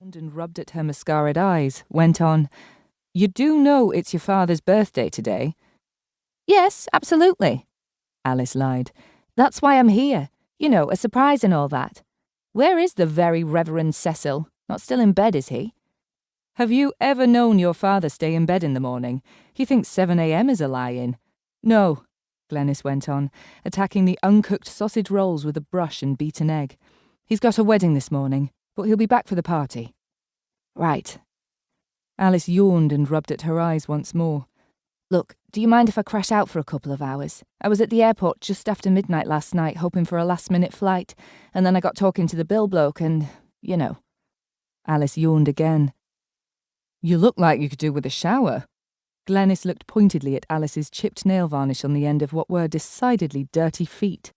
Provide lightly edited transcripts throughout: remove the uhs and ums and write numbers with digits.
yawned and rubbed at her mascaraed eyes, went on, "You do know it's your father's birthday today?" "Yes, absolutely," Alice lied. "That's why I'm here. You know, a surprise and all that. Where is the very Reverend Cecil? Not still in bed, is he?" "Have you ever known your father stay in bed in the morning? He thinks 7 a.m. is a lie-in." "No," Glenys went on, attacking the uncooked sausage rolls with a brush and beaten egg. "He's got a wedding this morning, but he'll be back for the party." "Right." Alice yawned and rubbed at her eyes once more. "Look, do you mind if I crash out for a couple of hours? I was at the airport just after midnight last night, hoping for a last-minute flight, and then I got talking to the bill bloke and, you know." Alice yawned again. "You look like you could do with a shower." Glenys looked pointedly at Alice's chipped nail varnish on the end of what were decidedly dirty feet.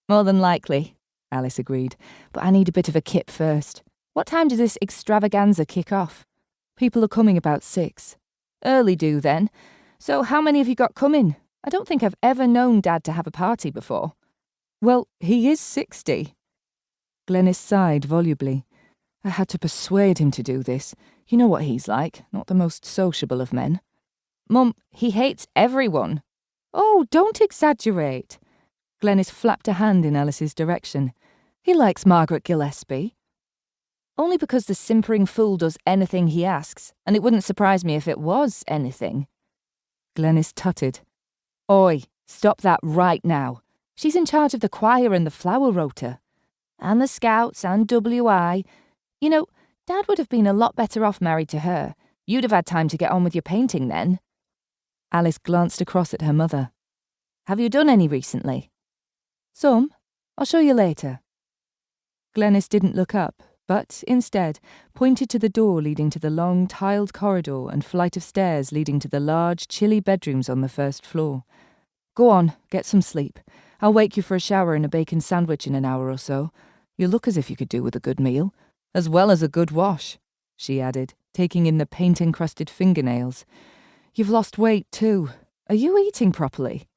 "More than likely," Alice agreed, "but I need a bit of a kip first. What time does this extravaganza kick off?" "People are coming about 6. "Early do, then. So how many have you got coming? I don't think I've ever known Dad to have a party before." "Well, he is 60. Glenys sighed volubly. "I had to persuade him to do this. You know what he's like, not the most sociable of men." "Mum, he hates everyone." "Oh, don't exaggerate." Glenys flapped a hand in Alice's direction. "He likes Margaret Gillespie." "Only because the simpering fool does anything he asks, and it wouldn't surprise me if it was anything." Glenys tutted. "Oi, stop that right now. She's in charge of the choir and the flower rota. And the scouts and WI. You know, Dad would have been a lot better off married to her. You'd have had time to get on with your painting then." Alice glanced across at her mother. "Have you done any recently?" "Some. I'll show you later." Glenys didn't look up, but, instead, pointed to the door leading to the long, tiled corridor and flight of stairs leading to the large, chilly bedrooms on the first floor. "Go on, get some sleep. I'll wake you for a shower and a bacon sandwich in an hour or so. You look as if you could do with a good meal, as well as a good wash," she added, taking in the paint-encrusted fingernails. "You've lost weight, too. Are you eating properly?"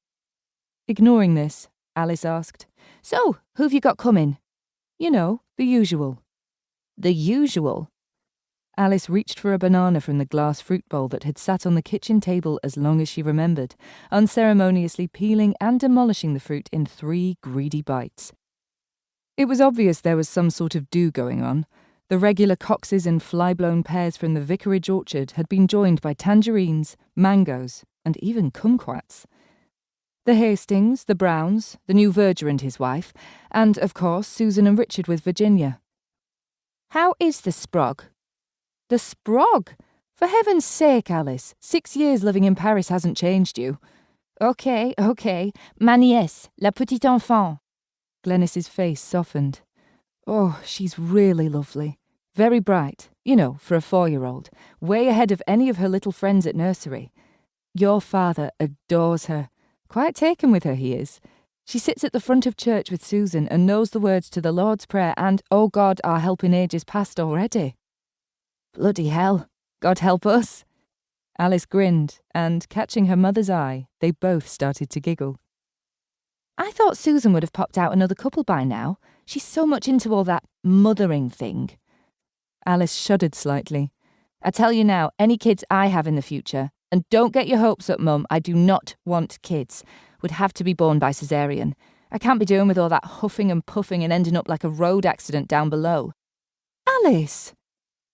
Ignoring this, Alice asked, "So, who've you got coming?" "You know, the usual." "The usual?" Alice reached for a banana from the glass fruit bowl that had sat on the kitchen table as long as she remembered, unceremoniously peeling and demolishing the fruit in 3 greedy bites. It was obvious there was some sort of do going on. The regular coxes and fly-blown pears from the vicarage orchard had been joined by tangerines, mangoes, and even kumquats. The Hastings, the Browns, the new verger and his wife, and, of course, Susan and Richard with Virginia. "How is the sprog?" "The sprog? For heaven's sake, Alice, 6 years living in Paris hasn't changed you." Okay. Ma nièce, la petite enfant." Glenys's face softened. "Oh, she's really lovely. Very bright, you know, for a 4-year-old, way ahead of any of her little friends at nursery. Your father adores her. Quite taken with her, he is. She sits at the front of church with Susan and knows the words to the Lord's Prayer and, oh God, our help in ages past already." "Bloody hell. God help us." Alice grinned, and, catching her mother's eye, they both started to giggle. "I thought Susan would have popped out another couple by now. She's so much into all that mothering thing." Alice shuddered slightly. "I tell you now, any kids I have in the future, and don't get your hopes up, Mum, I do not want kids, would have to be born by caesarean. I can't be doing with all that huffing and puffing and ending up like a road accident down below." "Alice!"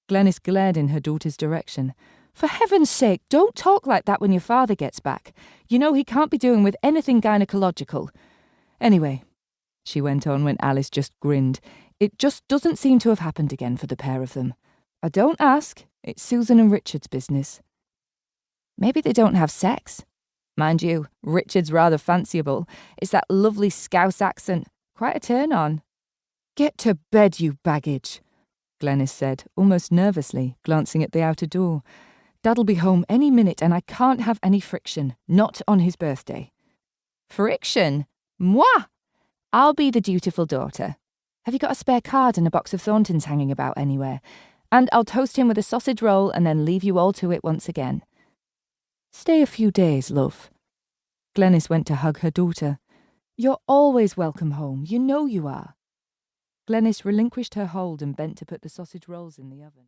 Glenys glared in her daughter's direction. "For heaven's sake, don't talk like that when your father gets back. You know he can't be doing with anything gynecological. Anyway," she went on when Alice just grinned, "it just doesn't seem to have happened again for the pair of them. I don't ask. It's Susan and Richard's business." "Maybe they don't have sex. Mind you, Richard's rather fanciable. It's that lovely Scouse accent. Quite a turn-on." "Get to bed, you baggage," Glenys said, almost nervously, glancing at the outer door. "Dad'll be home any minute and I can't have any friction. Not on his birthday." "Friction? Moi? I'll be the dutiful daughter. Have you got a spare card and a box of Thorntons hanging about anywhere? And I'll toast him with a sausage roll and then leave you all to it once again." "Stay a few days, love." Glenys went to hug her daughter. "You're always welcome home. You know you are." Glenys relinquished her hold and bent to put the sausage rolls in the oven.